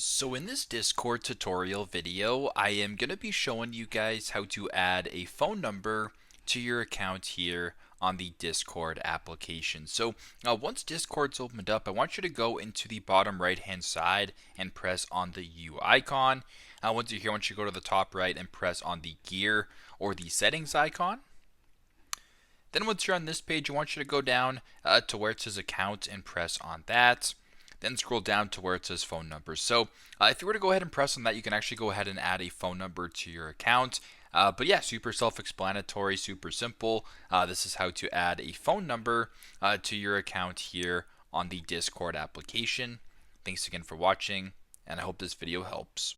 So in this Discord tutorial video, I am going to be showing you guys how to add a phone number to your account here on the Discord application. So once Discord's opened up, I want you to go into the bottom right hand side and press on the U icon. Once you're here, I want you to go to the top right and press on the gear or the settings icon. Then once you're on this page, I want you to go down to where it says account and press on that. Then scroll down to where it says phone numbers. So if you were to go ahead and press on that, you can actually go ahead and add a phone number to your account. But yeah, super self-explanatory, super simple. This is how to add a phone number to your account here on the Discord application. Thanks again for watching, and I hope this video helps.